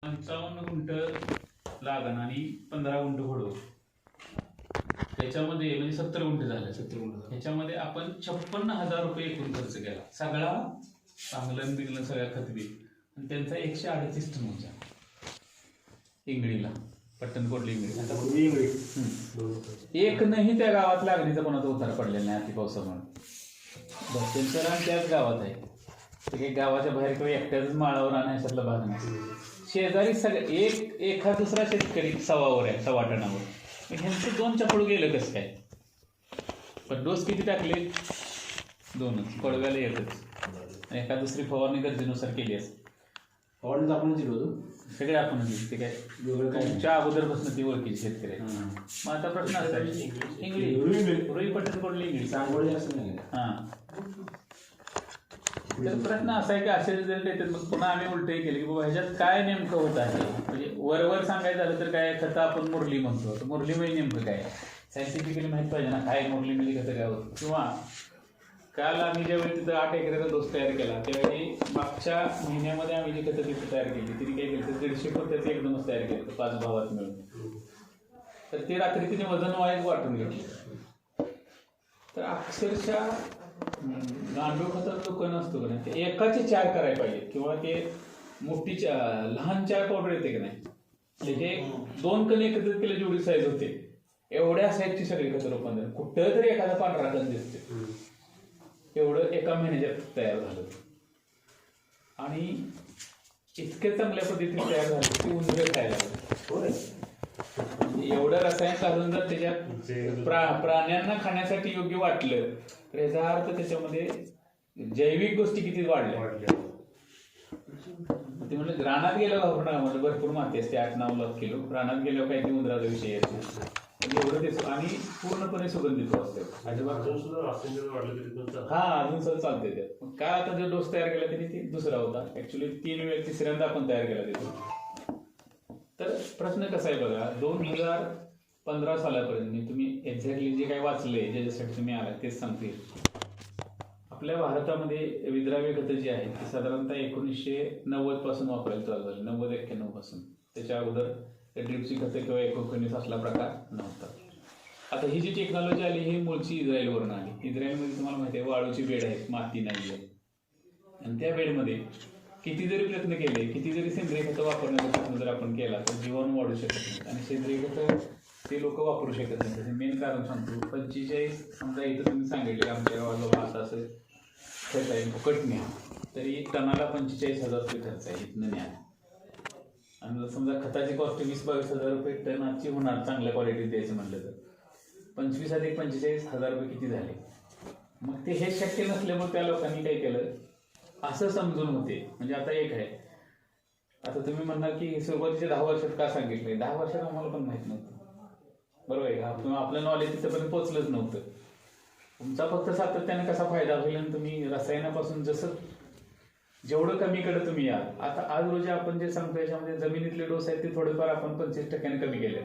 55 गुंठ लागण आणि 15 गुंठ खोडव, त्याच्यामध्ये म्हणजे 70 गुंठ झाले. 70 गुंठ. ह्याच्यामध्ये आपण 56,000 रुपये एकूण खर्च केला, सगळा चांगलं बिगलं सगळ्या खतबी. आणि त्यांचा 138 टन होता इंगळीला, पट्टणकोटला इंगळी. एक नाही त्या गावात लागणीचा कोणाचा उतार पडलेला नाही अति पावसामुळे. त्यांचं रान त्याच गावात आहे, ते काही गावाच्या बाहेर किंवा एकट्याच माळावर आणायच्यातला भाग नाही. शेजारी सगळे एखाद दुसरा शेतकरी सवावर आहे, 1.25 टनावर. ह्यांचं 2 चपड गेलं कसं काय? पण डोस किती टाकले? 2च, पडव्याला एकच. एखाद दुसरी फवारणी गरजेनुसार केली असते. फवारणी आपणच दिलो होतो, सगळे आपण दिली. ते काय तुमच्या अगोदरपासून ती ओळखीची शेतकरी. मग आता प्रश्न असा इंगळी रुई पट्टणकोटला इंगळी सांगोळी असं नाही. तर प्रश्न असा आहे की असे रिझल्ट येतात. मग पुन्हा आम्ही उलटे केले की बाबा ह्याच्यात काय नेमकं होत आहे. म्हणजे वर सांगायचं झालं तर काय, खतं आपण मुरली म्हणतो, तर मुरली म्हणजे नेमकं काय सायंटिफिकली माहित पाहिजे ना, काय मुरली म्हणजे खतं काय होतं. किंवा काल आम्ही ज्यावेळी तिथं 8 एकराचा डोस तयार केला, त्यावेळी मागच्या महिन्यामध्ये आम्ही जी खतं तिथं तयार केली, तिने काय केलं तर 150 पोत्याचं एकदमच तयार केलं 5 भावात मिळून. तर ते रात्री तिने वजन वाईज वाटून घेतलं. तर अक्षरशः गांडूळ खताचं दुकान असतो का नाही, ते एकाचे 4 करायला पाहिजे. किंवा ते मोठीच्या लहान 4 पावडर येते की नाही, हे 2 कण एकत्रित केले जेवढी साईज होते एवढ्या साईजची सगळी खतं रूपांतर. कुठं तरी एखादा पांढरा कण दिसते, एवढं एका महिन्याच्यात तयार झालं. आणि इतक्या चांगल्या पद्धतीने तयार झालं की उंदरे खायला लागले. एवढं रसायन घालून जर त्याच्यात प्राण्यांना खाण्यासाठी योग्य वाटलं तर याचा अर्थ त्याच्यामध्ये जैविक गोष्टी किती वाढल्या. ते म्हणजे रानात गेलो म्हणजे भरपूर माती असते, 8-9 लाख किलो. रानात गेल्यावर काही ते उंदराचा विषय येतो. एवढं ते आणि पूर्णपणे सुगंधित असते. अजून सुद्धा चालते ते. काय आता जो डोस तयार केला त्यांनी ते दुसरा होता. ऍक्च्युली 3 वेळा तिसऱ्यांदा आपण तयार केला तिथे. तर प्रश्न कसा आहे बघा, 2015 सालापर्यंत तुम्ही एक्झॅक्टली जे काही वाचले, ज्याच्यासाठी तुम्ही आला तेच सांगते. आपल्या भारतामध्ये विद्राव्य खतं जी आहेत ती साधारणतः 1990 पासून वापरायला चालू झाली, 90-91 पासून. त्याच्या अगोदर ड्रिपची खतं किंवा एकोकनिस असला प्रकार नव्हता. आता ही जी टेक्नॉलॉजी आली ही मूळची इस्रायलवरून आली. इस्रायलमध्ये तुम्हाला माहिती आहे वाळूची बेड आहेत, माती नाही आहे. आणि त्या बेडमध्ये किती जरी प्रयत्न केले, किती जरी सेंद्रिय खतं वापरण्याचा प्रयत्न जर आपण केला तर जीवाणू वाढू शकत नाही. आणि सेंद्रिय खतं ते लोक वापरू शकत नाही. त्याचे मेन कारण सांगतो, 45 समजा इथं तुम्ही सांगितले आमच्या गावाला असं खत आहे फुकट न्या, तरी टनाला 45,000 रुपये खर्च आहे इथनं न्या. आणि जर समजा खताची कॉस्ट 20-22 हजार रुपये टन आजची होणार चांगल्या क्वालिटीत द्यायचं म्हटलं तर 25 अधिक 45,000 रुपये किती झाले. मग ते हे शक्य नसल्यामुळे त्या लोकांनी काय केलं असं समजून होते. म्हणजे आता एक आहे, आता तुम्ही म्हणणार की सुरुवातीच्या 10 वर्षात का सांगितले, 10 वर्षात आम्हाला पण माहित नव्हतं, बरोबर आहे का. किंवा आपलं नॉलेज तिथपर्यंत पोहोचलंच नव्हतं. तुमचा फक्त सातत्याने कसा फायदा होईल आणि तुम्ही रसायनापासून जसं जेवढं कमीकडे तुम्ही या. आता आज रोजी आपण जे सांगतो याच्यामध्ये जमिनीतले डोस आहेत ते थोडेफार आपण 25% कमी केले,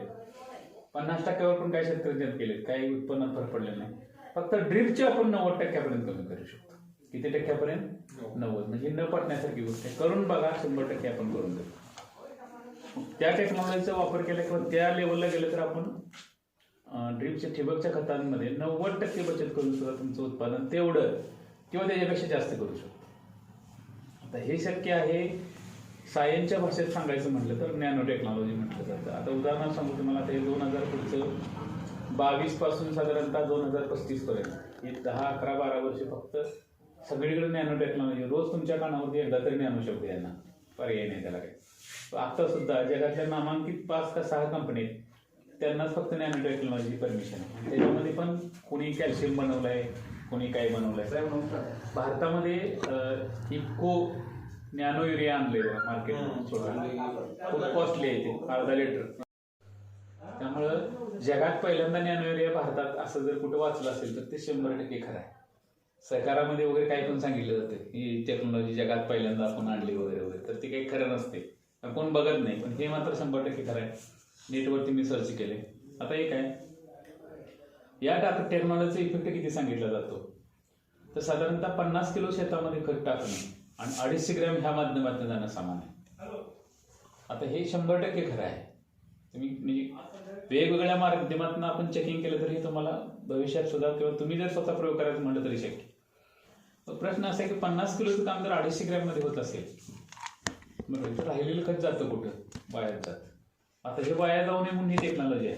50% पण काही शेतकऱ्यांच्यात केलेत, काही उत्पन्नात फरक पडले नाही. फक्त ड्रिपचे आपण 90% कमी करू शकतो. किती टक्क्यापर्यंत? 90. म्हणजे न पटण्यासारखी गोष्ट आहे. करून बघा, 100% आपण करून देऊ. त्या टेक्नॉलॉजीचा वापर केला किंवा त्या लेवलला गेलं तर आपण ड्रिपच्या ठिबकच्या खतांमध्ये 90% बचत करून सुद्धा तुमचं उत्पादन तेवढं किंवा त्याच्यापेक्षा जास्त करू शकतो. आता हे शक्य आहे सायन्सच्या भाषेत सांगायचं म्हटलं तर नॅनो टेक्नॉलॉजी म्हटलं जातं. आता उदाहरणार्थ सांगू तुम्हाला, आता हे 2000 पुढचं 22 पासून साधारणतः 2035 पर्यंत हे 10-11-12 वर्ष फक्त सगळीकडे नॅनो टेक्नॉलॉजी. रोज तुमच्या कानावरती एकदा तरी नॅनो शब्द यांना पर्याय नाही त्याला काही. आता सुद्धा जगातल्या नामांकित 5 का 6 कंपनी त्यांनाच फक्त नॅनो टेक्नॉलॉजी परमिशन आहे. त्याच्यामध्ये पण कोणी कॅल्शियम बनवलंय, कोणी काय बनवलंय. भारतामध्ये इफको नॅनो युरिया आणले मार्केट, खूप कॉस्टली आहे ते, अर्धा लिटर. त्यामुळं जगात पहिल्यांदा नॅनो युरिया भारतात असं जर कुठं वाचलं असेल तर ते 100% खरं आहे. सरकारामध्ये वगैरे काही पण सांगितलं जातं ही टेक्नॉलॉजी जगात पहिल्यांदा आपण आणली वगैरे वगैरे, तर ते काही खरं नसते, कोण बघत नाही. पण हे मात्र 100% खरं आहे. नेटवरती मी सर्च केले. आता एक आहे, या टेक्नॉलॉजीचा इफेक्ट किती सांगितला जातो तर साधारणतः 50 किलो शेतामध्ये खत टाकणं आणि 250 ग्रॅम ह्या माध्यमातून जाणं समान आहे. आता हे 100% खरं आहे. तुम्ही म्हणजे वेगवेगळ्या माध्यमातून आपण चेकिंग केलं तरी तुम्हाला भविष्यात सुद्धा किंवा तुम्ही जर स्वतः प्रयोग करायचं म्हटलं तरी शक्य. मग प्रश्न असा आहे की 50 किलोचं काम जर 250 ग्रॅममध्ये होत असेल बरोबर तर राहिलेलं खत जातं कुठं? वाया जात. आता हे वाया जाऊ नये म्हणून ही टेक्नॉलॉजी आहे.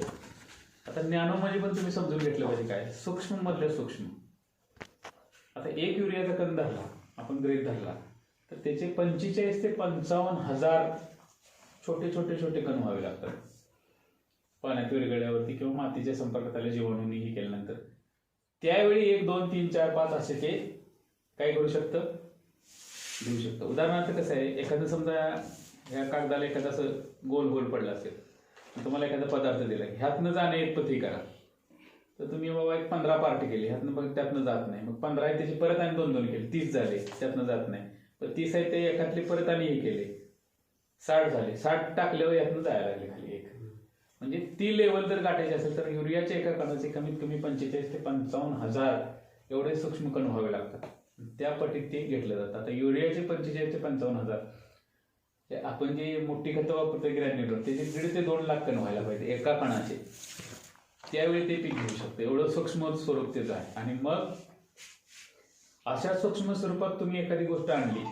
आता नॅनो म्हणजे पण तुम्ही समजून घेतलं पाहिजे काय सूक्ष्म मधल्या सूक्ष्म. आता 1 युरियाचा कण धरला आपण गृहीत धरला तर त्याचे 45 ते 55,000 छोटे छोटे छोटे कण व्हावे लागतात पाण्यात विरघळल्यावरती किंवा मातीच्या संपर्कात आल्या जीवाणूंनी हे केल्यानंतर. त्यावेळी 1 2 3 4 5 असे ते काय करू शकतं देऊ शकतं. उदाहरणार्थ कसं आहे एखादं समजा ह्या कागदाला एखादं असं गोल गोल पडलं असेल तुम्हाला एखादा पदार्थ दिला ह्यातनं जाणे एक पथी करा तर तुम्ही बाबा एक 15 पार्ट केले ह्यातनं मग त्यातनं जात नाही मग 15 आहे त्याची परत आणि 2 केले 30 झाले त्यातनं जात नाही तर 30 आहे ते एकातले परत आणि हे केले 60 झाले 60 टाकल्यावर यातनं जायला लागले खाली एक. म्हणजे ती लेवल जर गाठायची असेल तर युरियाच्या एका कणाचे कमीत कमी 45 ते 55,000 एवढे सूक्ष्म कण व्हावे लागतात. त्या पटीत ते घेतलं जातं. आता युरियाचे 45 ते 55,000 आपण जे मोठी खतं वापरतो ग्रॅन्युलर त्याचे 1.5 ते 2 लाख कण व्हायला पाहिजे एका कणाचे. त्यावेळी ते पीक घेऊ शकतं एवढं सूक्ष्म स्वरूप त्याचं आहे. आणि मग अशा सूक्ष्म स्वरूपात तुम्ही एखादी गोष्ट आणली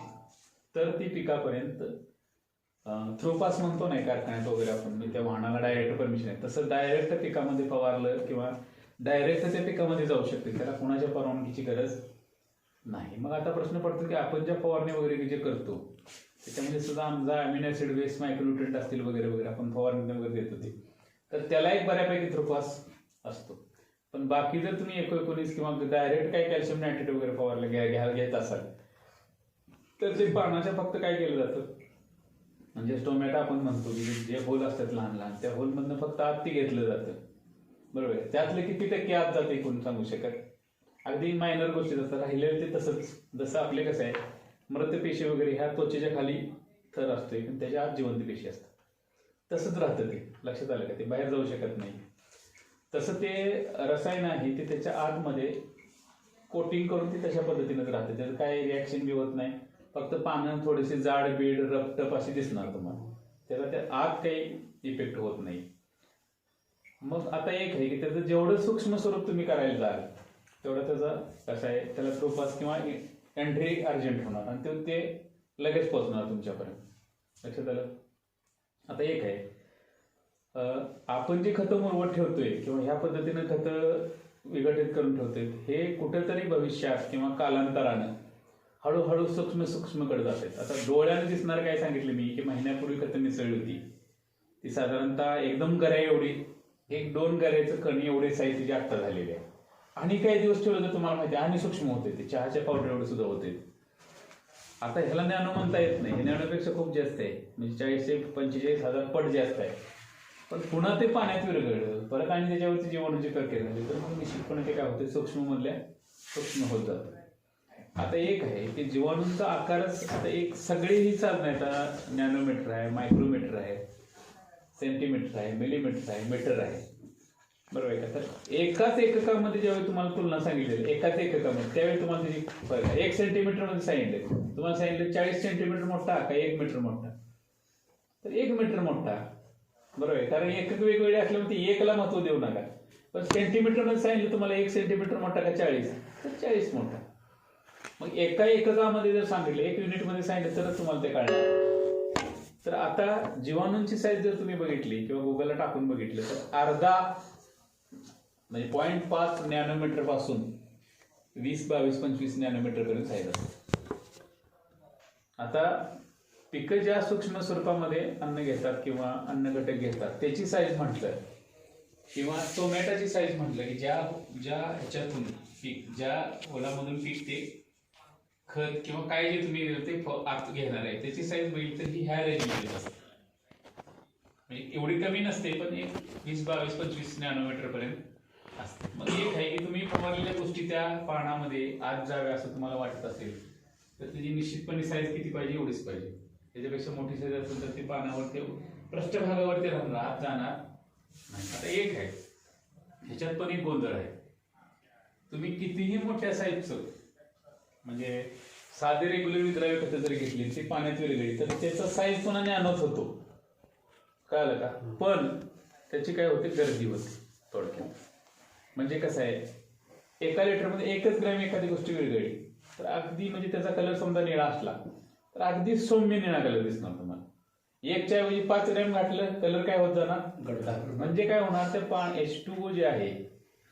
तर ती पिकापर्यंत थ्रोपास म्हणतो नाही कारखान्यात वगैरे आपण त्या वाहनाला डायरेक्ट परमिशन आहे तसं डायरेक्ट पिकामध्ये फवारलं किंवा डायरेक्ट त्या पिकामध्ये जाऊ शकते त्याला कोणाच्या परवानगीची गरज नाही. मग आता प्रश्न पडतो की आपण ज्या फवारणी वगैरे जे करतो त्याच्यामध्ये सुद्धा आमचा अमिनो ऍसिड बेस मायक्रोन्युट्रिएंट असतील वगैरे वगैरे आपण फवारणी वगैरे देत होते तर त्याला एक बऱ्यापैकी थ्रोपास असतो. पण बाकी जर तुम्ही 19 किंवा डायरेक्ट काही कॅल्शियम नायट्रेट वगैरे फवारलं घेत असाल तर ते पानाच्या फक्त काय केलं जातं म्हणजे टोमॅटो आपण म्हणतो की जे होल असतात लहान लहान त्या होलमधनं फक्त आत ते घेतलं जातं बरोबर आहे. त्यातले किती टक्के आत जाते कोण सांगू शकत. अगदी मायनर गोष्टी असतात राहिलेलं ते तसंच जसं आपले कसं आहे मृत पेशी वगैरे ह्या त्वचेच्या खाली थर असतोय पण त्याच्या आत जिवंत पेशी असतात तसंच राहतं ते लक्षात आलं का ते बाहेर जाऊ शकत नाही. तसं ते रसायन आहे ते त्याच्या आतमध्ये कोटिंग करून ती तशा पद्धतीनेच राहते त्याचं काय रिॲक्शन बी होत नाही फक्त पानं थोडेसे जाड बीड रपटप अशी दिसणार तुम्हाला त्याला त्या आत काही इफेक्ट होत नाही. मग आता एक आहे की त्याचं जेवढं सूक्ष्म स्वरूप तुम्ही करायला जाल तेवढं त्याचा कसं आहे त्याला थ्रोपास किंवा एंट्री अर्जंट होणार आणि ते लगेच पोहोचणार तुमच्यापर्यंत लक्षात आलं. आता एक आहे आपण जे खतं मुरवत ठेवतोय किंवा ह्या पद्धतीनं खतं विघटित करून ठेवतोय हे कुठेतरी भविष्यात किंवा कालांतरानं हळूहळू सूक्ष्म सूक्ष्मकडे जातात. आता डोळ्याने दिसणार काय सांगितलं मी की महिन्यापूर्वी खतं मिसळली होती ती साधारणतः एकदम गऱ्या एवढी 1-2 गऱ्याचं कणी एवढे साईज तिची आत्ता झालेली आहे आणि काही दिवस ठेवलं तर तुम्हाला माहिती आहे आणि सूक्ष्म होते ते चहाच्या पावडर एवढे सुद्धा होते. आता ह्याला नॅनो म्हणता येत नाही हे नॅनोपेक्षा खूप जास्त आहे म्हणजे 40 ते 45,000 पट जास्त आहे. पण पुन्हा ते पाण्यात विरघळलं परत आणि त्याच्यावरती जीवाणूची प्रक्रिया झाली तर मग निश्चितपणे ते काय होते सूक्ष्म मधल्या सूक्ष्म होत जातं. आता एक आहे की जीवाणूंचा आकारच आता एक सगळीही साधनं आहेत. आता नॅनोमीटर आहे मायक्रोमीटर आहे सेंटीमीटर आहे मिलीमीटर आहे मीटर आहे बरोबर आहे का. तर एकाच एककामध्ये ज्यावेळी तुम्हाला तुलना सांगितलेली एकाच एककामध्ये त्यावेळी तुम्हाला त्याची फरक आहे. 1 सेंटीमीटर मध्ये सांगितले तुम्हाला सांगितलं 40 सेंटीमीटर मोठा का 1 मीटर मोठा तर 1 मीटर मोठा बरोबर आहे कारण एकक वेगवेगळे असल्यामुळे ती एकला महत्व देऊ नका. पण सेंटीमीटर मध्ये सांगितलं तुम्हाला 1 सेंटीमीटर मोठा का 40 तर 40 मोठा. मग एका एककामध्ये जर सांगितलं 1 युनिट मध्ये सांगितलं तर तुम्हाला ते कळणार. तर आता जीवाणूंची साईज जर तुम्ही बघितली किंवा गुगलला टाकून बघितलं तर अर्धा म्हणजे 0.5 नॅनोमीटर पासून 20, 22, 25 नॅनोमीटर पर्यंत साईज असते. आता पिकं ज्या सूक्ष्म स्वरूपामध्ये अन्न घेतात किंवा अन्न घटक घेतात त्याची साईज म्हटलं किंवा टोमॅटोची साईज म्हटलं की ज्या ह्याच्यातून पीक ज्या ओलामधून पीक ते खत किंवा काय जे तुम्ही ते आत घेणार आहे त्याची साईज बघितली तर ही ह्या रेंजमध्ये असते म्हणजे एवढी कमी नसते पण एक 20, 22, 25 नॅनोमीटर पर्यंत असते. मग एक आहे की तुम्ही फवारलेल्या गोष्टी त्या पानामध्ये आत जाव्या असं तुम्हाला वाटत असेल तर त्याची निश्चितपणे साईज किती पाहिजे एवढीच पाहिजे. त्याच्यापेक्षा मोठी साईज असेल तर ती पानावरती पृष्ठभागावरती राहणार आत जाणार नाही. आता एक आहे ह्याच्यात पण एक गोंधळ आहे तुम्ही कितीही मोठ्या साईजचं म्हणजे साधे रेग्युलर विद्राव्य खतं जरी घेतली ती पाण्यात विरघळली तर त्याचा साईज पुन्हा नॅनोच होतो कळलं का? पण त्याची काय होते, गर्दी होते थोडक्यात. म्हणजे कसं आहे, एका लिटरमध्ये 1 ग्रॅम एखादी गोष्टी विरघळली तर अगदी, म्हणजे त्याचा कलर समजा निळा असला तर अगदी सौम्य निळा कलर दिसणार तुम्हाला. 1च्या ऐवजी 5 ग्रॅम घातलं, कलर काय होत जाणार, म्हणजे काय होणार, ते H2O जे आहे,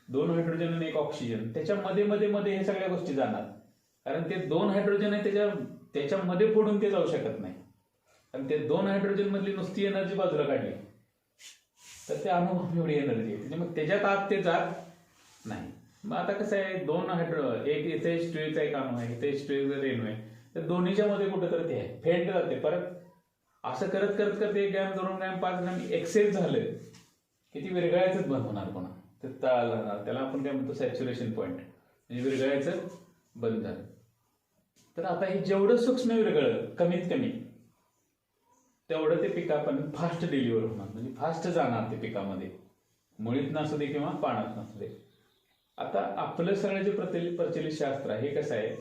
2 हायड्रोजन आणि 1 ऑक्सिजन, त्याच्या मध्ये मध्ये मध्ये हे सगळ्या गोष्टी जाणार. कारण ते 2 हायड्रोजन आहे, त्याच्यामध्ये फोडून ते जाऊ शकत नाही. कारण ते 2 हायड्रोजन मधली नुसती एनर्जी बाजूला काढली तर ते अणू एवढी एनर्जी आहे, मग त्याच्यात आत ते जात नाही. मग आता कसं आहे, 2 एक इथे H2O चा एक अणू आहे, इथे H2O रेणू आहे, तर दोन्हीच्या मध्ये कुठं तर ते आहे, फेंट जाते. परत असं करत करत करत 1 ग्रॅम 2 ग्रॅम 5 ग्रॅम एक्सेस झालं की ती विरघळायचंच बंद होणार. पुन्हा ते तळाला जाणार. त्याला आपण काय म्हणतो, सॅच्युरेशन पॉईंट, म्हणजे विरघळायचं बंद झालं. तर आता हे जेवढं सूक्ष्म विरघळलं कमीत कमी, तेवढं ते पिकापर्यंत फास्ट डिलिव्हर होणार, म्हणजे फास्ट जाणार ते पिकामध्ये, मुळीत नसू दे किंवा पानात नसू दे. आता आपलं सगळं जे प्रचलित शास्त्र आहे, हे कसं आहे,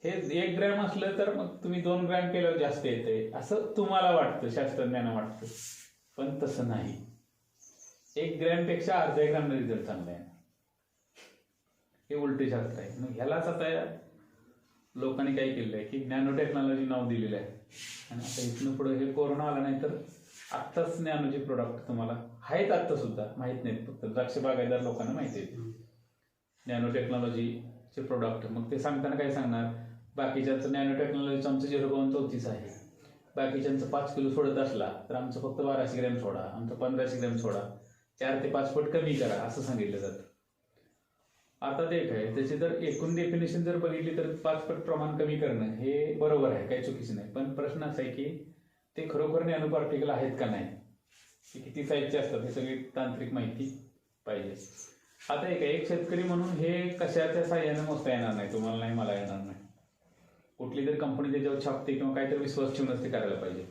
हे 1 ग्रॅम असलं तर मग तुम्ही 2 ग्रॅम केल्यावर जास्त येते असं तुम्हाला वाटतं, शास्त्रज्ञांना वाटतं, पण तसं नाही. 1 ग्रॅम पेक्षा अर्ध्या ग्रॅम रिझल्ट चांगला आहे. हे उलटे शास्त्र आहे. मग ह्यालाच आता लोकांनी काय केलेलं आहे की नॅनो टेक्नॉलॉजी नाव दिलेलं आहे. आणि आता इथनं पुढे हे कोरोना आला नाही तर आत्ताच नॅनोचे प्रोडक्ट तुम्हाला आहेत, आत्ता सुद्धा माहित नाहीत, फक्त द्राक्ष बागायतदार लोकांना माहिती आहे नॅनो टेक्नॉलॉजीचे प्रोडक्ट. मग ते सांगताना काय सांगणार, बाकीच्यांचं नॅनो टेक्नॉलॉजीचं आमचं 0.34 आहे, बाकीच्यांचं 5 किलो सोडत असला तर आमचं फक्त 1200 ग्रॅम सोडा, आमचं 1500 ग्रॅम सोडा, 4 ते 5 पट कमी करा असं सांगितलं जातं. आता ते काय, त्याची जर एकूण डेफिनेशन जर बघितली तर 5 पट प्रमाण कमी करणं हे बरोबर आहे, काही चुकीचं नाही. पण प्रश्न असा आहे की ते खरोखर नॅनो पार्टिकल आहेत का नाही, ते किती साईजचे असतात, हे सगळी तांत्रिक माहिती पाहिजे. आता एक शेतकरी म्हणून हे कशाच्या साह्याने मोजता येणार नाही, तुम्हाला नाही, मला येणार नाही. कुठली तरी कंपनी त्याच्यावर छापते किंवा काहीतरी विश्वास ठेवूनच ते करायला पाहिजे.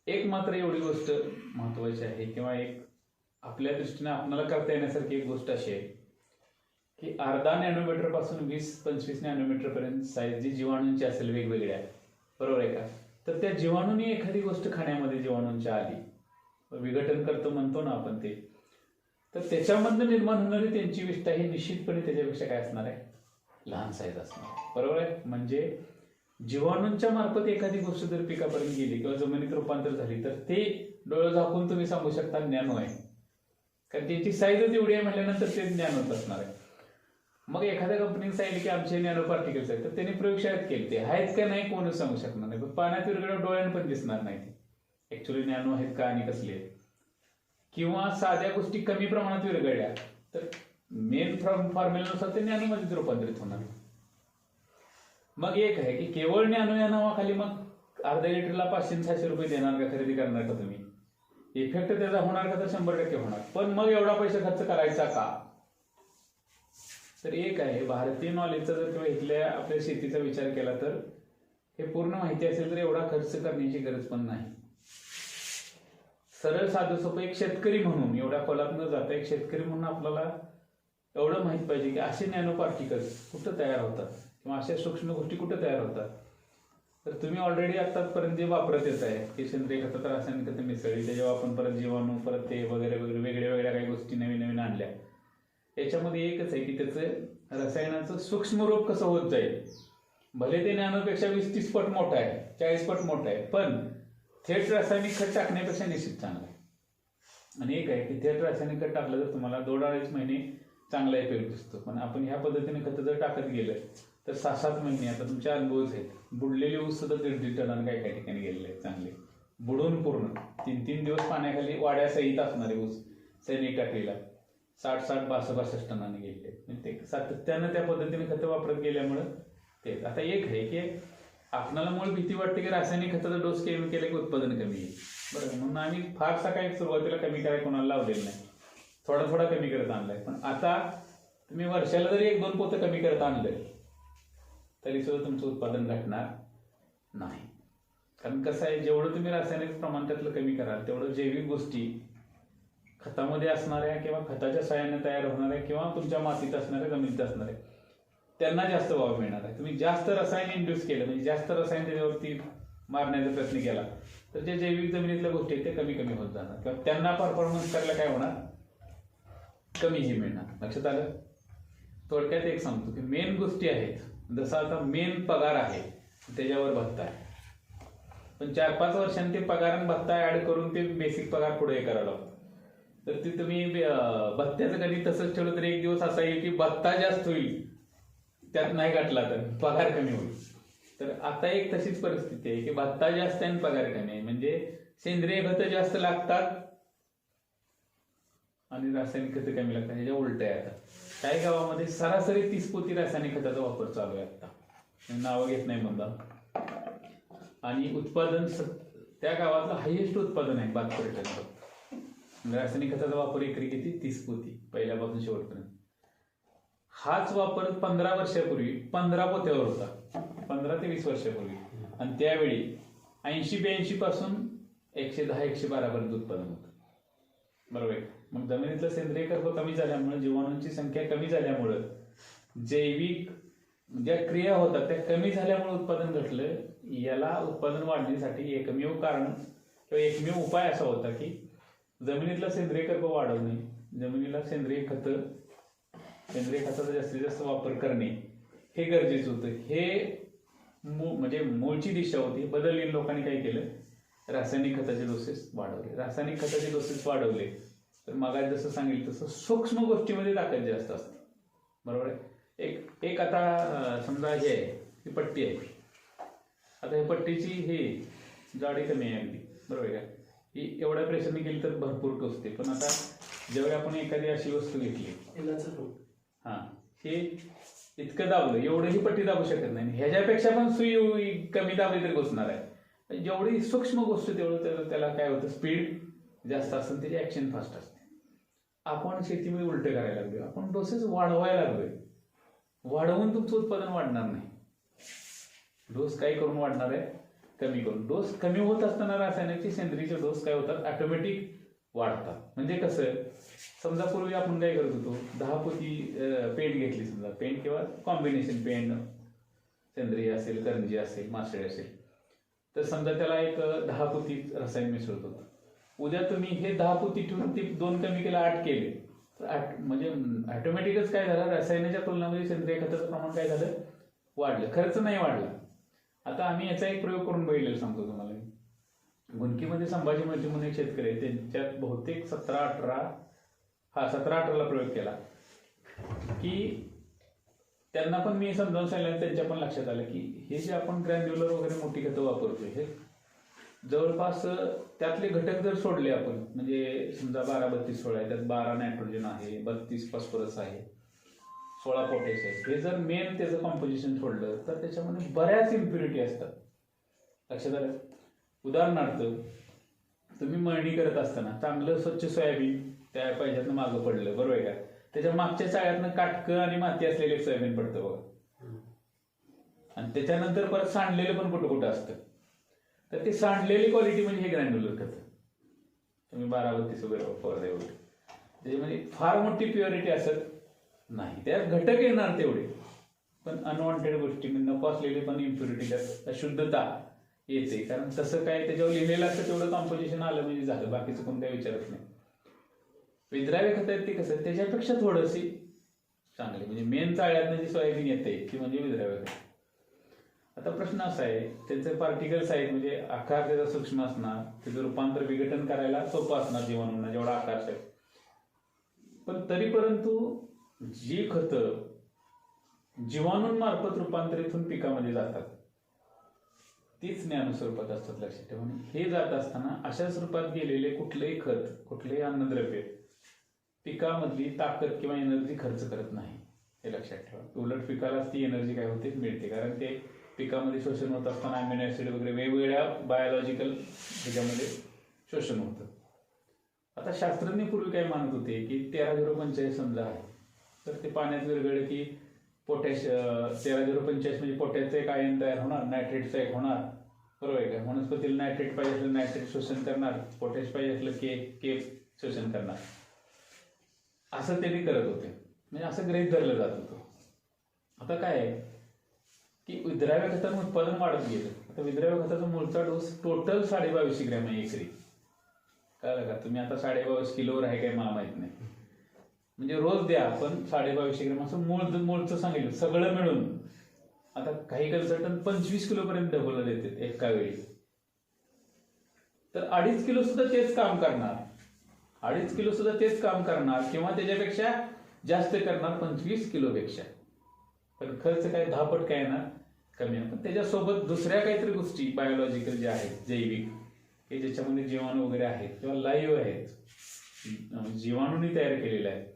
एक मात्र एवढी गोष्ट महत्वाची आहे, किंवा एक आपल्या दृष्टीने आपल्याला करता येण्यासारखी एक गोष्ट अशी आहे की अर्धा नॅनोमीटर पासून 20-25 नॅनोमीटर पर्यंत साईज जी जीवाणूंची असेल वेगवेगळ्या, बरोबर आहे का, तर त्या जीवाणूंनी एखादी गोष्ट खाण्यामध्ये जीवाणूंच्या आली, विघटन करतो म्हणतो ना आपण ते, तर त्याच्यामधनं निर्माण होणारी त्यांची विष्ठा ही निश्चितपणे त्याच्यापेक्षा काय असणार आहे, लहान साईज असणार, बरोबर आहे. म्हणजे जीवाणूंच्या मार्फत एखादी गोष्ट जर पिकापर्यंत गेली किंवा जमिनीत रूपांतर झाली तर ते डोळे झाकून तुम्ही सांगू शकता नॅनो आहे, कारण त्याची साईजच एवढी आहे म्हटल्यानंतर ते नॅनोच असणार आहे. मग एखाद्या कंपनीने सांगितले की आमचे नॅनो पार्टिकल्स आहेत, तर त्यांनी प्रयोगशाळेत केले, ते आहेत का नाही कोणच सांगू शकणार नाही. पण पाण्यात विरघळल्यावर डोळ्यानं पण दिसणार नाही ते ऍक्च्युअली नॅनो आहेत का आणि कसले आहेत. किंवा साध्या गोष्टी कमी प्रमाणात विरघळल्या तर मेन फॉर्म्युल्यानुसार ते नॅनोमध्येच रूपांतरित होणार. मग एक आहे की केवळ नॅनो या नावाखाली मग अर्ध्या लिटरला 500-600 रुपये देणार का, खरेदी करणार का तुम्ही, इफेक्ट त्याचा होणार का, तर 100% होणार. पण मग एवढा पैसा खर्च करायचा का, तर एक आहे भारतीय नॉलेजचा जर किंवा इथल्या आपल्या शेतीचा विचार केला तर हे पूर्ण माहिती असेल तर एवढा खर्च करण्याची गरज पण नाही. सरळ साधं सोपं एक शेतकरी म्हणून, एवढ्या खोलात न जाता एक शेतकरी म्हणून आपल्याला एवढं माहित पाहिजे की असे नॅनो पार्टिकल्स कुठं तयार होतात किंवा अशा सूक्ष्म गोष्टी कुठं तयार होतात. तर तुम्ही ऑलरेडी आतापर्यंत जे वापरत येत आहे की सेंद्रिय खतं, रासायनिक खतं मिसळली, त्याच्यावर आपण परत जीवाणू, परत ते वगैरे वगैरे वेगळ्या वेगळ्या काही गोष्टी नवीन नवीन आणल्या, याच्यामध्ये एकच आहे की त्याचं रसायनाचं सूक्ष्म रूप कसं होत जाईल. भले ते नॅनोपेक्षा 20-30 पट मोठं आहे, 40 पट मोठं आहे, पण थेट रासायनिक खत टाकण्यापेक्षा निश्चित चांगलं आहे. आणि एक आहे की थेट रासायनिक खत टाकलं तर तुम्हाला 2-2.5 महिने चांगला इफेक्ट दिसतो, पण आपण ह्या पद्धतीने खतं जर टाकत गेलं तर 6-7 महिने, आता तुमचे अनुभवच आहेत, बुडलेले ऊस सुद्धा 1.5 टनानं काही काही ठिकाणी गेलेले आहेत, चांगले बुडून पूर्ण 3-3 दिवस पाण्याखाली वाड्या सहित असणारे ऊस सैनिक टाकलेला 60-62 टनाने गेले. म्हणजे ते सातत्यानं त्या पद्धतीने खतं वापरत गेल्यामुळं ते. आता एक आहे की आपणाला मूळ भीती वाटते की रासायनिक खताचा डोस कमी केला की उत्पादन कमी येईल, बरं, म्हणून आम्ही फारसा काही सुरुवातीला कमी करायला कोणाला लावलेलं नाही, थोडा थोडा कमी करत आणलाय. पण आता तुम्ही वर्षाला जरी 1-2 पोतं कमी करत आणलं तरी सुद्धा तुमचं उत्पादन घटणार नाही. कारण कसं आहे, जेवढं तुम्ही रासायनिक प्रमाण त्यातलं कमी कराल तेवढं जैविक गोष्टी खतामध्ये असणाऱ्या किंवा खताच्या सहाय्याने तयार होणाऱ्या किंवा तुमच्या मातीत असणाऱ्या, जमिनीत असणाऱ्या, त्यांना जास्त वाव मिळणार आहे. तुम्ही जास्त रसायन इंड्यूस केलं, म्हणजे जास्त रसायन त्याच्यावरती मारण्याचा प्रयत्न केला तर जे जैविक जमिनीतल्या गोष्टी आहेत त्या कमी कमी होत जाणार किंवा त्यांना परफॉर्मन्स करायला काय होणार, कमी ही मिळणार. लक्षात आलं? थोडक्यात एक सांगतो की मेन गोष्टी आहेत, जसं आता मेन पगार आहे त्याच्यावर भत्ता आहे, पण 4-5 वर्षांनी ते पगार आणि भत्ता ऍड करून ते बेसिक पगार पुढे करायला लागतो. तर ते तुम्ही भत्त्याचं गणित तसंच ठेवलं तर एक दिवस असा येईल की भत्ता जास्त होईल, त्यात नाही गाठला तर पगार कमी होईल. तर आता एक तशीच परिस्थिती आहे की भत्ता जास्त आहे आणि पगार कमी आहे, म्हणजे सेंद्रिय खतं जास्त लागतात आणि रासायनिक खतं कमी लागतात. ह्याच्या उलट आहे. आता काही गावामध्ये सरासरी 30 पोती रासायनिक खताचा वापर चालू आहे आता, नावं घेत नाही म्हणता. आणि उत्पादन त्या गावातलं हायेस्ट उत्पादन आहे 72 टन फक्त. रासायनिक खताचा वापर एकरी किती, 30 पोती पहिल्यापासून शेवटपर्यंत. हाच वापर 15 वर्षापूर्वी 15 पोत्यावर होता, 15 ते 20 वर्षापूर्वी. आणि त्यावेळी 80-82 पासून 110-112 पर्यंत उत्पादन होतं. बरोबर आहे. मग जमिनीतलं सेंद्रिय कर्ब कमी झाल्यामुळे, जीवाणूंची संख्या कमी झाल्यामुळं, जैविक ज्या क्रिया होतात त्या कमी झाल्यामुळे उत्पादन घटलं. याला उत्पादन वाढण्यासाठी एकमेव कारण किंवा एकमेव उपाय असा होता की जमिनीतला सेंद्रिय कर्ब वाढवणे, जमिनीला सेंद्रिय खताचा जास्तीत जास्त वापर करणे हे गरजेचं होतं. हे म्हणजे मूळची दिशा होती. बदललेल्या लोकांनी काय केलं, रासायनिक खताचे डोसेस वाढवले. रासायनिक खताचे डोसेस वाढवले तर मग जसं सांगितलं तसं सूक्ष्म गोष्टीमध्ये ताकद जास्त असते. बरोबर आहे. एक आता समजा हे आहे, ही पट्टी आहे. आता ह्या पट्टीची हे जाडी कमी आहे अगदी, बरोबर आहे का. ही एवढ्या प्रेशरने केली तर भरपूर टोचते. पण आता जेव्हा आपण एखादी अशी वस्तू घेतली, हा, हे इतकं दाबलं, एवढं ही पट्टी दाबू शकत नाही. ह्याच्यापेक्षा पण सुई कमी दाबली तरी घुसणार आहे. जेवढी सूक्ष्म गोष्ट तेवढं त्याला काय होतं, स्पीड जास्त असतं, त्याची ऍक्शन फास्ट असते. आपण शेतीमध्ये उलट करायला लागलोय, आपण डोसेस वाढवायला लागलोय. वाढवून तुमचं उत्पादन वाढणार नाही. डोस काय करून वाढणार आहे, कमी करून. डोस कमी होत असताना रासायनिकचे सेंद्रियचे डोस काय होतात, ऑटोमॅटिक वाढतात. म्हणजे कसं, समजा पूर्वी आपण काय करत होतो, 10 पोती पेंट घेतली, समजा पेंट किंवा कॉम्बिनेशन पेंट, सेंद्रिय असेल, करंजी असेल, मासळी असेल, तर समजा त्याला एक 10 पोती रसायन मिसळत होतं. उद्या तुम्ही हे 10 पोती ठेवून ते 2 कमी केलं, 8 केले, तर म्हणजे ऑटोमॅटिकच काय झालं, रसायनाच्या तुलनेमध्ये सेंद्रिय खताचं प्रमाण काय झालं, वाढलं. खर्च नाही वाढला. आता आम्ही याचा एक प्रयोग करून बघितलेला सांगतो तुम्हाला. गुंकीमध्ये संभाजी मोहिते म्हणून एक शेतकरी आहे, त्यांच्यात बहुतेक 17-18ला प्रयोग केला की त्यांना पण मी समजावून सांगितलं. त्यांच्या पण लक्षात आलं की हे जे आपण ग्रॅन्युलर वगैरे मोठी खतं वापरतोय, हे जवळपास त्यातले घटक जर सोडले आपण, म्हणजे समजा 12-32-16 आहे, त्यात 12 नायट्रोजन आहे, 32 फॉस्फरस आहे, 16 पोटॅश आहे. हे जर मेन त्याचं कॉम्पोजिशन सोडलं तर त्याच्यामध्ये बऱ्याच इम्प्युरिटी असतात. लक्षात आलं. उदाहरणार्थ, तुम्ही मळणी करत असताना चांगलं स्वच्छ सोयाबीन त्या पाहिजेतनं मागं पडलं, बरोबर आहे का, त्याच्या मागच्या चाळ्यातनं काटकं आणि माती असलेले सोयाबीन पडतं बघा. आणि त्याच्यानंतर परत सांडलेलं पण कुठं कुठं असतं. तर ते सांडलेली क्वालिटी म्हणजे हे ग्रॅन्युलर खत. तुम्ही 12-32 वगैरे वापरता, एवढे त्याच्यामध्ये फार मोठी प्युरिटी असत नाही. त्यात घटक येणार तेवढे, पण अनवॉन्टेड गोष्टी, नको असलेली पण इम्प्युरिटी, त्यात अशुद्धता येते. कारण तसं काय त्याच्यावर लिहिलेलं असतं तेवढं कॉम्पोजिशन आलं म्हणजे झालं, बाकीचं कोण काही विचारत नाही. विद्राव्य खत आहेत ते कसं, त्याच्यापेक्षा थोडंशी चांगले, म्हणजे मेन चाळ्यातनं जी सोयाबीन येते ती म्हणजे विद्राव्य खत. आता प्रश्न असा आहे, त्याचे पार्टिकल्स आहेत, म्हणजे आकार त्याचा सूक्ष्म असणार, त्याचं रूपांतर विघटन करायला सोपं असणार जीवाणूंना, जेवढा आकार आहे. पण तरी परंतु जी खतं जीवाणूंमार्फत रूपांतरित होऊन पिकामध्ये जातात तीच ज्ञान स्वरूपात असतात. लक्षात ठेवा. हे जात असताना अशा स्वरूपात गेलेले कुठलेही खत, कुठलेही अन्नद्रव्य पिकामधली ताकद किंवा एनर्जी खर्च करत नाही, हे लक्षात ठेवा. उलट पिकाला ती एनर्जी काय होते, मिळते. कारण ते पिकामध्ये शोषण होत असताना अमिनो ऍसिड वगैरे वेगवेगळ्या बायोलॉजिकल ह्याच्यामध्ये शोषण होतं. आता शास्त्रज्ञ पूर्वी काय मानत होते की 13-0-45 समजा आहे, तर ते पाण्यात विरघळले की पोटॅश 13-0-45 म्हणजे पोटॅशचं एक आयन तयार होणार, नायट्रेटचं एक होणार, बरोबर आहे का. वनस्पतीला नायट्रेट पाहिजे असलं नायट्रेट शोषण करणार, पोटॅश पाहिजे असलं के शोषण करणार, असं त्यांनी करत होते. म्हणजे असं गृहीत धरलं जात होतं. आता काय आहे की विद्राव्य खतानं उत्पादन वाढत गेलं. तर विद्राव्य खताचा मूळचा डोस टोटल 2250 ग्रॅम आहे एकरी. कळलं का? तुम्ही आता 22.5 किलोवर आहे काय मला माहित नाही, म्हणजे रोज द्या पण 2250 ग्रॅम असं मूळचं सांगितलं सगळं मिळून. आता काही कन्सल्टंट 25 किलो पर्यंत डबल देतात एका वेळी, तर 2.5 किलो सुद्धा तेच काम करणार, 2.5 किलो सुद्धा तेच काम करणार किंवा त्याच्यापेक्षा जास्त करणार 25 किलो पेक्षा. पण खर्च काय 10 पट काय येणार, कमी आहे. पण त्याच्यासोबत दुसऱ्या काहीतरी गोष्टी बायोलॉजिकल ज्या आहेत, जैविक, की ज्याच्यामध्ये जीवाणू वगैरे आहेत किंवा लाईव्ह आहेत, जीवाणूंनी तयार केलेल्या आहेत,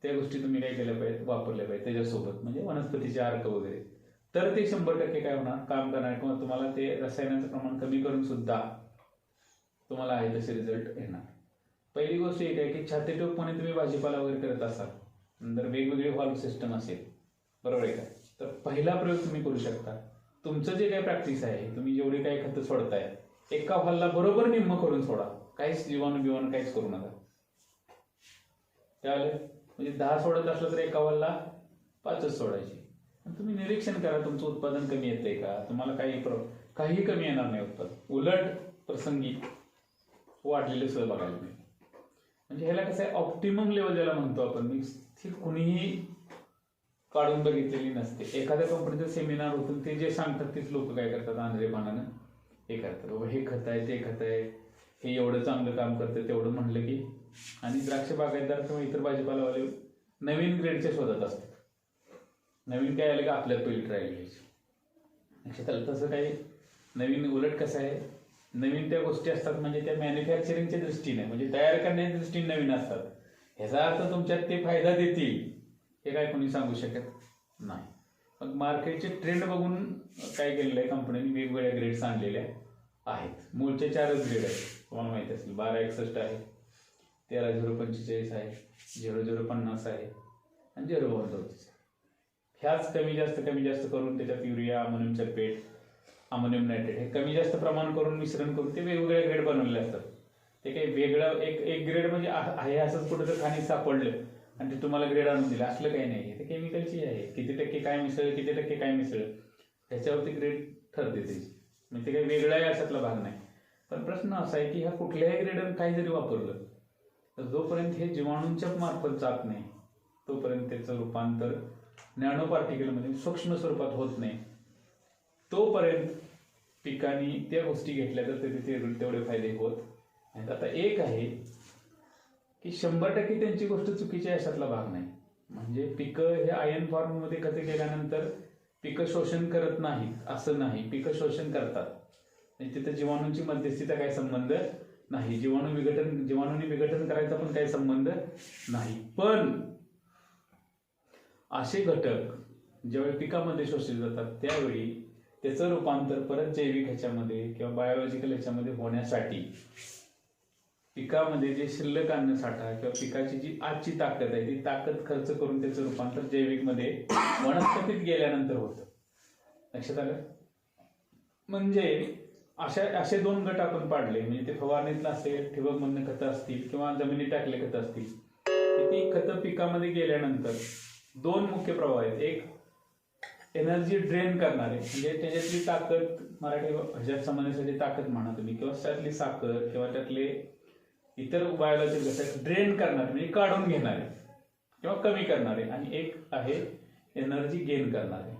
त्या गोष्टी तुम्ही काय केल्या पाहिजेत, वापरल्या पाहिजेत त्याच्यासोबत, म्हणजे वनस्पतीचे अर्क वगैरे. तर ते 100% काय होणार, काम करणार किंवा तुम्हाला ते रसायनाचं प्रमाण कमी करून सुद्धा तुम्हाला आहे तसे रिझल्ट येणार. पहिली गोष्ट एक आहे की छातीटोपपणे तुम्ही भाजीपाला वगैरे करत असाल, नंतर वेगवेगळी व्हॉल्व सिस्टम असेल, बरोबर आहे का, तर पहिला प्रयोग तुम्ही करू शकता. तुमचं जे काही प्रॅक्टिस आहे, तुम्ही जेवढी काही खतं सोडताय, एका व्हॉल्वला बरोबर निम्म करून सोडा, काहीच जीवाणू बिवाणू काहीच करू नका. त्यावेळेला म्हणजे 10 सोडत असलं तर एका व्हॉल्वला 5च सोडायची. तुम्ही निरीक्षण करा तुमचं उत्पादन कमी येतंय का, तुम्हाला काही कमी येणार नाही उत्पादन, उलट प्रसंगी वाढलेले सुद्धा बघायला मिळेल. म्हणजे ह्याला कसं आहे, ऑप्टिमम लेवल ज्याला म्हणतो आपण, मी कुणीही काढून बघितलेली नसते. एखाद्या कंपनीचं सेमिनार होतं, ते जे सांगतात तेच लोक काय करतात, आंधळेपणानं हे करतात, बाबा हे खत आहे, ते खत आहे, हे एवढं चांगलं काम करतं, तेवढं म्हणलं की. आणि द्राक्ष बागायतदार किंवा इतर भाजीपालावाले नवीन ग्रेडच्या शोधात असतात. नवीन काय आलं की आपल्यात पहिली ट्रायल घ्यायची. लक्षात तसं काही नवीन, उलट कसं आहे, नवीन त्या गोष्टी असतात म्हणजे त्या मॅन्युफॅक्चरिंगच्या दृष्टीने, म्हणजे तयार करण्याच्या दृष्टीने नवीन असतात. ह्याचा अर्थ तुमच्यात ते फायदा देतील हे काय कोणी सांगू शकत नाही. मग मार्केटचे ट्रेंड बघून काय केलेलं आहे, कंपनीने वेगवेगळ्या ग्रेड्स आणलेल्या आहेत. मूळचे 4च ग्रेड आहेत, तुम्हाला माहिती असेल. 1261 आहे, 13045 आहे, 0050 आहे आणि 0134 आहे. ह्याच कमी जास्त करून त्याच्यात urea, ammonium sulphate, ammonium nitrate हे कमी जास्त प्रमाण करून मिश्रण करून ते वेगवेगळे ग्रेड बनवलेले असतात. ते काही वेगळं एक ग्रेड म्हणजे आहे असंच कुठं तर खाणी सापडलं आणि ते तुम्हाला ग्रेड आणून दिलं असलं काही नाही. ते केमिकलची आहे, किती टक्के काय मिसळ, किती टक्के काय मिसळ, त्याच्यावरती ग्रेड ठरते त्याची. म्हणजे ते काही वेगळं आहे अशातला भाग नाही. पण प्रश्न असा आहे की ह्या कुठल्याही ग्रेडर काही जरी वापरलं तर जोपर्यंत हे जीवाणूंच्या मार्फत जात नाही तोपर्यंत त्याचं रूपांतर नॅनो पार्टिकलमध्ये सूक्ष्म स्वरूपात होत नाही, तोपर्यंत पिकांनी त्या गोष्टी घेतल्या तर तिथे तेवढे फायदे होत नाहीत. आता एक आहे की 100% त्यांची गोष्ट चुकीची आहे अशातला भाग नाही. म्हणजे पिकं हे आयन फॉर्ममध्ये खते केल्यानंतर पिकं शोषण करत नाहीत असं नाही, पिकं शोषण करतात. तिथे जीवाणूंची मध्यस्थीचा काही संबंध नाही, जीवाणूंनी विघटन करायचा पण काही संबंध नाही. पण असे घटक ज्यावेळी पिकामध्ये शोषले जातात त्यावेळी त्याचं रूपांतर परत जैविक ह्याच्यामध्ये किंवा बायोलॉजिकल ह्याच्यामध्ये होण्यासाठी पिकामध्ये जे शिल्लक अन्न साठा किंवा पिकाची जी आजची ताकद आहे ती ताकद खर्च करून त्याचं रूपांतर जैविकमध्ये वनस्पतीत गेल्यानंतर होतं. लक्षात आलं? म्हणजे असे 2 गट आपण पाडले, म्हणजे ते फवारणीतलं असेल, ठिबक मधनं खतं असतील किंवा जमिनीत टाकले खतं असतील, ती खतं पिकामध्ये गेल्यानंतर 2 मुख्य प्रभाव आहेत. एक एनर्जी ड्रेन करणारे, म्हणजे त्याच्यातली ताकद, मराठी ह्याच्यात समजण्यासाठी ताकद म्हणा तुम्ही, किंवा त्यातली साखर किंवा त्यातले इतर बायोलॉजिकल घटक ड्रेन करणारे म्हणजे काढून घेणारे किंवा कमी करणारे. आणि एक आहे एनर्जी गेन करणारे,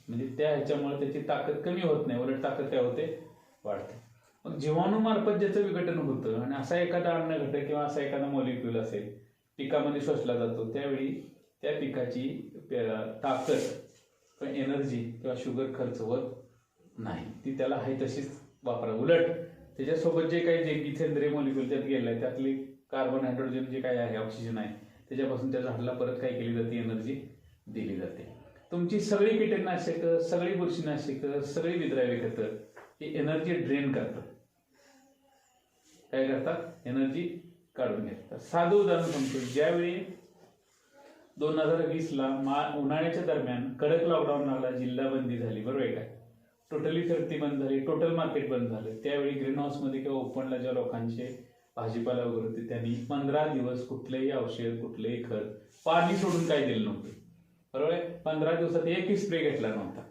म्हणजे त्या ह्याच्यामुळे त्याची ताकद कमी होत नाही, उलट ताकद काय होते, वाढते. मग जीवाणू मार्फत ज्याचं विघटन होतं आणि असा एखादा अन्न घटक किंवा असा एखादा मॉलिक्यूल असेल पिकामध्ये शोषला जातो, त्यावेळी त्या पिकाची ताकद किंवा एनर्जी किंवा शुगर खर्च होत नाही, ती त्याला आहे तशीच वापरा. उलट त्याच्यासोबत जे काही जैविक मॉलिक्यूल त्यात गेलाय त्यातली कार्बन, हायड्रोजन जे काही आहे, ऑक्सिजन आहे, त्याच्यापासून त्या झाडाला परत काय केली जाते, एनर्जी दिली जाते. तुमची सगळी कीटकनाशकं, सगळी बुरशीनाशकं, सगळी विद्राव्य खतं ही एनर्जी ड्रेन करतात. काय करतात, एनर्जी काढून घेतात. साधं उदाहरण सांगतो, ज्यावेळी 2020ला उन्हाळ्याच्या दरम्यान कडक लॉकडाऊन लागला, जिल्हा बंदी झाली, बरोबर आहे काय, टोटली फिरती बंद झाली, टोटल मार्केट बंद झालं, त्यावेळी ग्रीन हाऊसमध्ये किंवा ओपनला ज्या लोकांचे भाजीपाला वगैरे होते त्यांनी 15 दिवस कुठलेही औषध, कुठलेही खत, पाणी सोडून काही दिलं नव्हतं, बरोबर आहे. 15 दिवसात एकही स्प्रे घेतला नव्हता.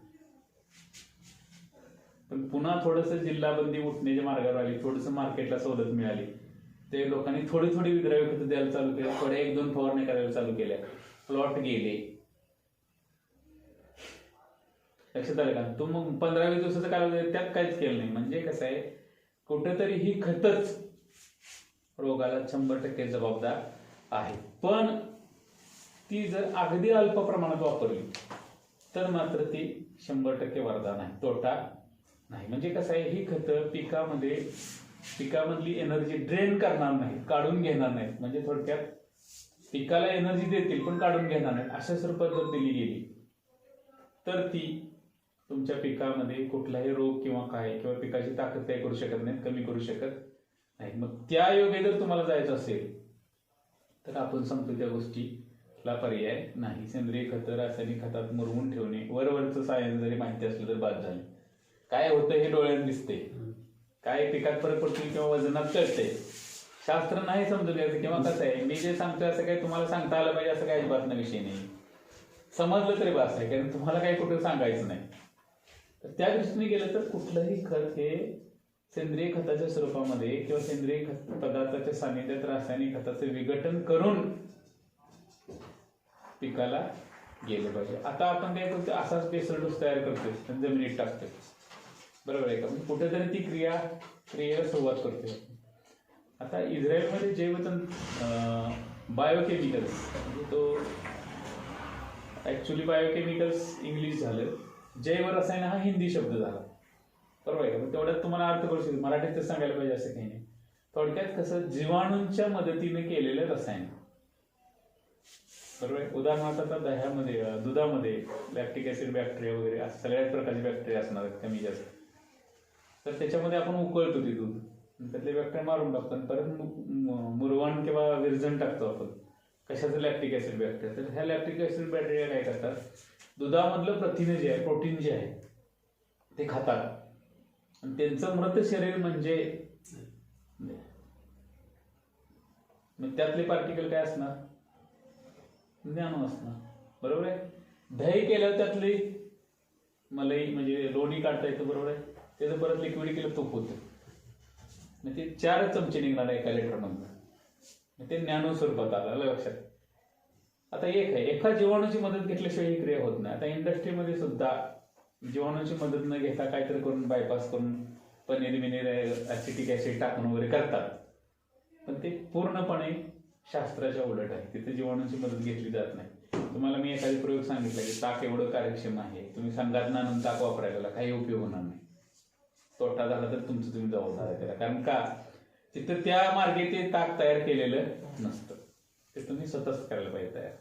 पण पुन्हा थोडंसं जिल्हाबंदी उठण्याच्या मार्गावर आली, थोडंसं मार्केटला सवलत मिळाली, ते लोकांनी थोडी थोडी विद्राव्य खतं द्यायला चालू केली, थोड्या 1-2 फवारण्या करायला चालू केल्या, प्लॉट गेले. लक्षात आलं का? तो मग 15-20 दिवसाचा कालावधी त्यात काहीच केलं नाही. म्हणजे कसं आहे, कुठेतरी ही खतच रोगाला 100% जबाबदार आहे. पण ती जर अगदी अल्प प्रमाणात वापरली तर मात्र ती 100% वरदान आहे, तोटा नाही. म्हणजे कसं आहे, ही खतं पिकामधली एनर्जी ड्रेन करणार नाहीत, काढून घेणार नाहीत. म्हणजे थोडक्यात पिकाला एनर्जी देतील पण काढून घेणार नाहीत. अशा स्वरूपात जर दिली गेली तर ती तुमच्या पिकामध्ये कुठलाही रोग किंवा पिकाची ताकद काय करू शकत नाहीत, कमी करू शकत नाही. मग त्या योगे जर तुम्हाला जायचं असेल तर आपण सांगतो त्या गोष्टीला पर्याय नाही. सेंद्रिय खतं रासायनिक खतात मुरवून ठेवणे, वरवरचं सायन्स जरी माहिती असलं तर बाद झाले. काय होतं हे डोळ्यात दिसते, काय पिकात फरक पडतो किंवा वजनात कळतंय. शास्त्र नाही समजून घ्यायचं किंवा कसं आहे, मी जे सांगतोय असं काही तुम्हाला सांगता आलं पाहिजे असं काही बातम्या विषय नाही. समजलं तरी बास आहे, कारण तुम्हाला काही कुठे सांगायचं नाही. तर त्या दृष्टीने गेलं तर कुठलंही खत हे सेंद्रिय खताच्या स्वरूपामध्ये किंवा सेंद्रिय खत पदार्थाच्या सानिध्यात रासायनिक खताचं विघटन करून पिकाला गेलं पाहिजे. आता आपण काय करतो, असाच बेसल डोस तयार करतोय, जमिनीत टाकतोय, बरोबर आहे का? म्हणजे कुठेतरी ती क्रियेला सुरुवात करतोय. आता इस्रायलमध्ये जैवतंत्र बायोकेमिकल्स, म्हणजे तो ऍक्च्युली बायोकेमिकल्स इंग्लिश झालं, जैव रसायन हा हिंदी शब्द झाला, बरोबर आहे का? तेवढ्यात तुम्हाला अर्थ करू शकतो, मराठीत तर सांगायला पाहिजे असं काही नाही. थोडक्यात कसं, जीवाणूंच्या मदतीने केलेलं रसायन, बरोबर आहे. उदाहरणार्थ आता दह्यामध्ये, दुधामध्ये लॅक्टिक ऍसिड बॅक्टेरिया वगैरे असं सगळ्याच प्रकारचे बॅक्टेरिया असणार आहेत कमी जास्त. तर त्याच्यामध्ये आपण उकळतो ते दूध, त्यातले बॅक्टेरिया मारून टाकतो आणि परत मुरवण किंवा विरजण टाकतो आपण. कशाचं? Lactic acid bacteria. तर ह्या लॅक्टिक ऍसिड बॅक्टेरिया काय करतात, दुधामधलं प्रथिन जे आहे, प्रोटीन जे आहे ते खातात आणि त्यांचं मृत शरीर म्हणजे मग त्यातले पार्टिकल काय असणार? ज्ञानू असणार, बरोबर आहे. दही केलं त्यातली मलाई म्हणजे लोणी काढता येतं, बरोबर आहे. त्याचं परत लिक्विड केलं तूप होतं, ते 4 चमचे निघणार एका लिटरमधून, ते ज्ञानू स्वरूपात आलं, लक्षात. आता एक आहे, एका जीवाणूची मदत घेतल्याशिवाय ही क्रिया होत नाही. आता इंडस्ट्रीमध्ये सुद्धा जीवाणूची मदत न घेता काहीतरी करून बायपास करून पनीर ऍसिटिक ऍसिड टाकून वगैरे करतात, पण ते पूर्णपणे शास्त्राच्या उलट आहे. तिथे जीवाणूची मदत घेतली जात नाही. तुम्हाला मी एखादी प्रयोग सांगितला की ताक एवढं कार्यक्षम आहे, तुम्ही संघात आणून ताक वापरायला काही उपयोग होणार नाही. तोटा झाला तर तुमचं तुम्ही जबाबदार आहे त्याला. कारण का, तिथं त्या मार्गे ते ताक तयार केलेलं नसतं, ते तुम्ही स्वतःच करायला पाहिजे तयार.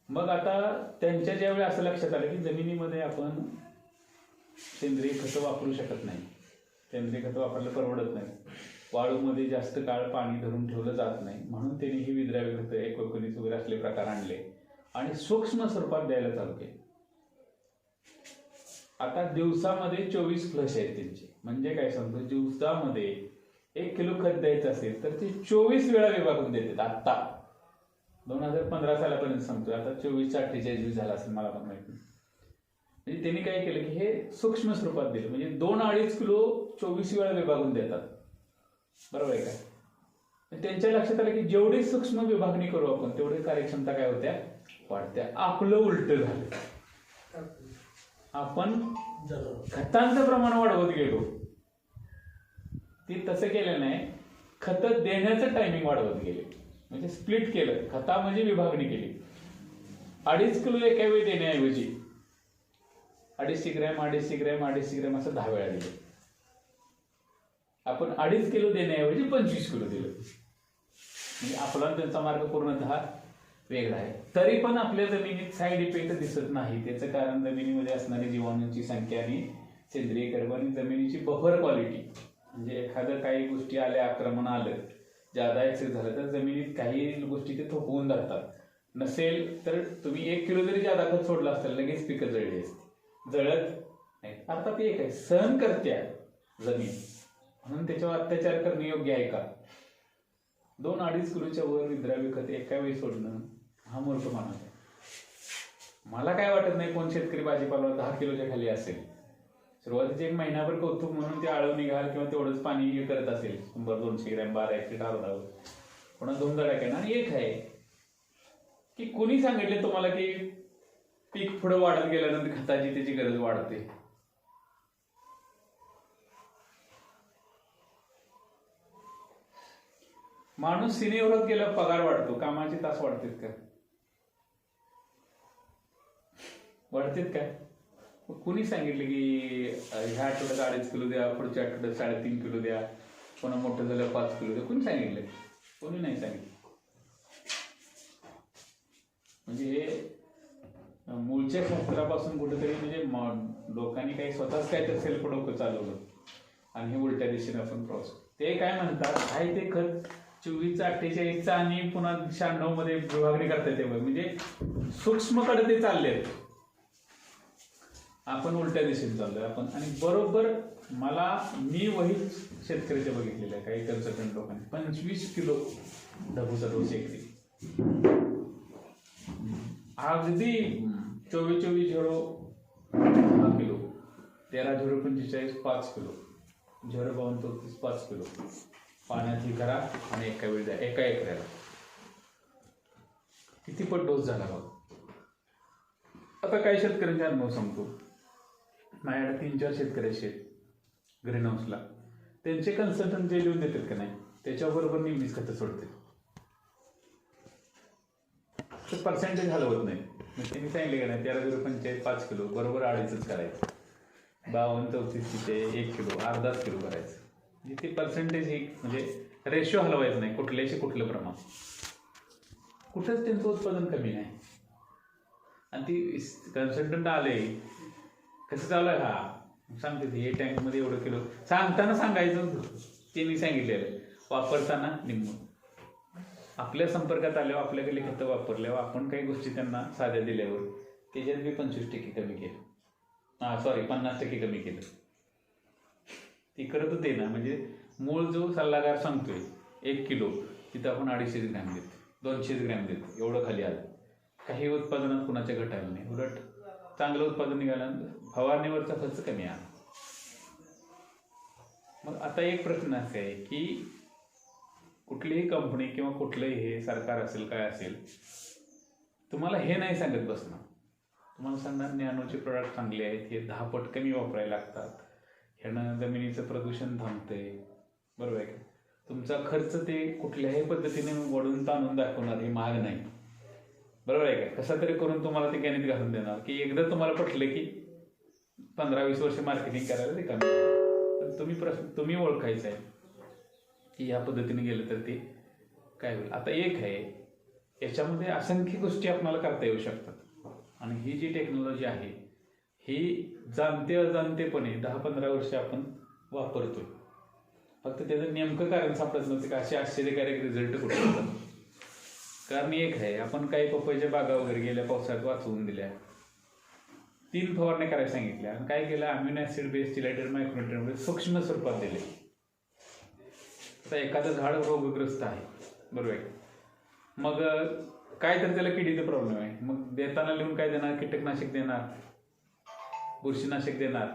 मग आता त्यांच्या ज्यावेळी असं लक्षात आलं की जमिनीमध्ये आपण सेंद्रिय खतं वापरू शकत नाही, सेंद्रिय खतं वापरायला परवडत नाही, वाळूमध्ये जास्त काळ पाणी धरून ठेवलं जात नाही, म्हणून त्यांनी ही विद्राव्य खतं एक्वॅपोनिक्स वगैरे असले प्रकार आणले आणि सूक्ष्म स्वरूपात द्यायला चालू केले. आता दिवसामध्ये 24 फ्लश आहेत त्यांचे. म्हणजे काय सांगतो, दिवसामध्ये 1 किलो खत द्यायचं असेल तर ते 24 वेळा विभागून देतात. आता 2015 सालापर्यंत सांगतोय, आता 24-48 झाला असेल, मला पण माहिती नाही. म्हणजे त्यांनी काय केलं की हे सूक्ष्म स्वरूपात दिलं, म्हणजे 2-2.5 किलो 24 वेळा विभागून देतात, बरोबर आहे का? त्यांच्या लक्षात आलं की जेवढी सूक्ष्म विभागणी करू आपण तेवढी कार्यक्षमता काय होत्या, वाढत्या. आपलं उलट झालं, आपण खतांचं प्रमाण वाढवत गेलो. ते तसं केलं नाही, खत देण्याचं टायमिंग वाढवत गेले, म्हणजे स्प्लिट केलं, खता म्हणजे विभागणी केली. 2.5 किलो एका वेळी देण्याऐवजी 250 ग्रॅम 250 ग्रॅम 250 ग्रॅम असं 10 वेळा दिलं. आपण 2.5 किलो देण्याऐवजी 25 किलो दिलं. म्हणजे आपला त्यांचा मार्ग पूर्णतः वेगळा आहे. तरी पण आपल्या जमिनीत साईड इफेक्ट दिसत नाही. त्याचं कारण जमिनीमध्ये असणारी जीवाणूंची संख्या आणि सेंद्रिय कर्ब आणि जमिनीची बफर क्वालिटी. म्हणजे एखादं काही गोष्टी आल्या, आक्रमण आलं, जादा ऍक्सेस झालं तर जमिनीत काही गोष्टी ते थोपवून धरतात. नसेल तर तुम्ही 1 किलो जरी जादा खत सोडलं असेल लगेच पिकं जळली असते, जळत नाही. अर्थात एक आहे, सहन करत्या जमीन, म्हणून त्याच्यावर अत्याचार करणे योग्य आहे का? 2-2.5 किलोच्या वर विद्राव्य खत एका वेळी सोडणं हा मूर्खपणा आहे. मला काय वाटत नाही कोण शेतकरी भाजीपाला 10 किलोच्या खाली असेल. सुरुवातीचे 1 महिनाभर कौतुक म्हणून ते आळव निघाल किंवा तेवढंच पाणी हे करत असेल 100-200 ग्रॅम 12 लिटर अर्धावर पुन्हा धुमधडाक्यानं. आणि एक आहे की कोणी सांगितले तुम्हाला की पीक पुढे वाढत गेल्यानंतर खताची त्याची गरज वाढते? माणूस सिनेवरच गेला पगार वाढतो, कामाचे तास वाढतात का? वाढतात काय? कुणी सांगितलं की ह्या आठवड्यात 2.5 किलो द्या, पुढच्या आठवड्यात 3.5 किलो द्या, पुन्हा मोठं झालं 5 किलो द्या? कुणी सांगितलं? कोणी नाही सांगितलं. म्हणजे हे मूळच्या शास्त्रापासून कुठेतरी म्हणजे लोकांनी काही स्वतःच काय तर सेल्फ डोकं चालवलं आणि हे उलट्या दिशेने आपण प्रवास. ते काय म्हणतात, आहे ते खत 24-48 आणि पुन्हा 96 मध्ये विभागणी करता येते. म्हणजे सूक्ष्मकडे ते चालले, आपण उलट्या दिशेने चाललोय आपण. आणि बरोबर मी वही शेतकऱ्याचे बघितलेले आहे, काही कन्सल्टंट लोकांनी 25 किलो ढबूचा डोस एकरी, अगदी 24-24 10 किलो, 13-0-45 5 किलो, 0-52-34 5 किलो पाण्यात ही करा आणि एका वेळी द्या, एका एकऱ्याला. किती पट डोस झाला बघ. आता काही शेतकऱ्यांचे अनुभव सांगतो. माझ्याकडे 3-4 शेतकरी आहेत ग्रीन हाऊसला. त्यांचे कन्सल्टंट जे लिहून देतात का नाही, त्याच्याबरोबर नेहमीच खतं सोडते. तर पर्सेंटेज हलवत नाही. मग त्यांनी सांगितले का नाही, 13-0-45 5 किलो बरोबर 2.5च करायचं, 52-34 तिथे 1 किलो, अर्धाच किलो करायचं. म्हणजे ते पर्सेंटेज म्हणजे रेशो हलवायचं नाही, कुठलं प्रमाण. कुठंच त्यांचं उत्पादन कमी नाही. आणि ती कन्सल्टंट आले, कसं चालू आहे हा सांगते ते, हे टँकमध्ये एवढं किलो सांगताना सांगायचं. ते मी सांगितलेलं वापरताना निम्म. आपल्या संपर्कात आल्यावर आपल्याकडे खतं वापरल्यावर आपण काही गोष्टी त्यांना साध्या दिल्यावर त्याच्यात मी 25% कमी केलं, 50% कमी केलं. ती करत होते ना. म्हणजे मूळ जो सल्लागार सांगतोय 1 किलो, तिथं आपण 250 ग्रॅम देतो, 200 ग्रॅम देतो, एवढं खाली आलं. काही उत्पादनात कुणाच्या घटायला नाही, उलट चांगलं उत्पादन निघाल्यानंतर फवारणीवरचा खर्च कमी आला. मग आता एक प्रश्न असा आहे की कुठलीही कंपनी किंवा कुठलंही हे सरकार असेल काय असेल, तुम्हाला हे नाही सांगत बसणार. तुम्हाला सांगणार नॅनोचे प्रोडक्ट चांगले आहेत, हे 10 पट कमी वापरायला लागतात, ह्यानं जमिनीचं प्रदूषण थांबतंय, बरोबर आहे का? तुमचा खर्च ते कुठल्याही पद्धतीने वळून ताणून दाखवणार, हे महाग नाही, बरोबर आहे का? कसा तरी करून तुम्हाला ते गणित घालून देणार की एकदा तुम्हाला पटलं की 15-20 वर्ष मार्केटिंग करायला ते कमी. पण तुम्ही ओळखायचं आहे की या पद्धतीने गेलं तर ते काय होईल. आता एक आहे, याच्यामध्ये असंख्य गोष्टी आपल्याला करता येऊ शकतात. आणि ही जी टेक्नॉलॉजी आहे ही जाणते अजाणतेपणे 10-15 वर्ष आपण वापरतोय. फक्त त्याचं नेमकं कारण सापडत नव्हते का असे आश्चर्यकारक रिझल्ट कुठे होतात. कारण एक आहे, आपण काही पपईच्या बागा वगैरे गेल्या पावसाळ्यात वाचवून दिल्या, 3 फवारण्या करायला सांगितल्या आणि काय केलं, अमिनो ऍसिड बेस्ड चिलायटेड मायक्रोन्यूट्रिएंट सूक्ष्म स्वरूपात दिले. आता एखादं झाड रोगग्रस्त आहे, बरोबर आहे, मग काय तर त्याला किडीचा प्रॉब्लेम आहे, मग देताना लिहून काय देणार, कीटकनाशक देणार, बुरशीनाशक देणार,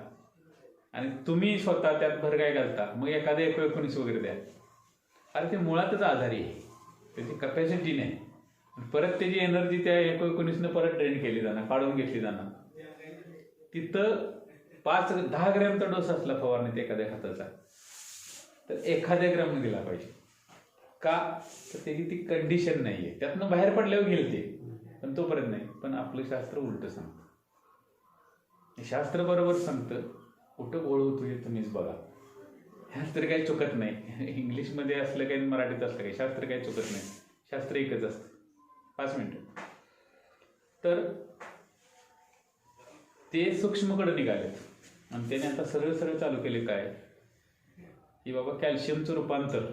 आणि तुम्ही स्वतः त्यात भर काय घालता, मग एखादं 19 वगैरे द्या. अरे ते मुळातच आजारी आहे, त्याची कपॅसिटी नाही, परत त्याची एनर्जी त्या 19 परत ड्रेन केली जाणार, काढून घेतली जाणार. तिथं 5-10 ग्रॅमचा डोस असला फवारणीत एखाद्या खताचा, तर 1 ग्रॅम दिला पाहिजे. का तर त्याची ती कंडिशन नाही आहे, त्यातनं बाहेर पडल्यावर गेल ते, पण तोपर्यंत नाही. पण आपलं शास्त्र उलट सांगतं, शास्त्र बरोबर सांगतं, कुठं गोळ होतो तुम्हीच बघा. शास्त्र काही चुकत नाही, इंग्लिशमध्ये असलं काही मराठीत असलं काही, शास्त्र काही चुकत नाही, शास्त्र एकच असतं. 5 मिनिटं. तर ते सूक्ष्मकडे निघालेत आणि त्याने आता सरळ चालू केले काय की बाबा कॅल्शियमचं रूपांतर,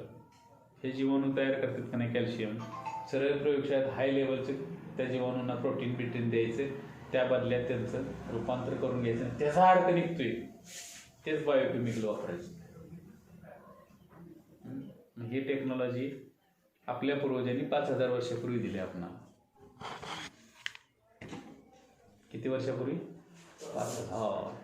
हे जीवाणू तयार करतात का नाही कॅल्शियम, सरळ प्रयोगशाळेत हाय लेवलचे त्या जीवाणूंना प्रोटीन द्यायचं, त्या बदल्यात त्यांचं रूपांतर करून घ्यायचं, त्याचा अर्थ निघतोय, तेच बायोकेमिकल वापरायचं. ही टेक्नॉलॉजी आपल्या पूर्वजांनी 5000 वर्षापूर्वी दिली आपणाला. किती वर्षापूर्वी? 5000.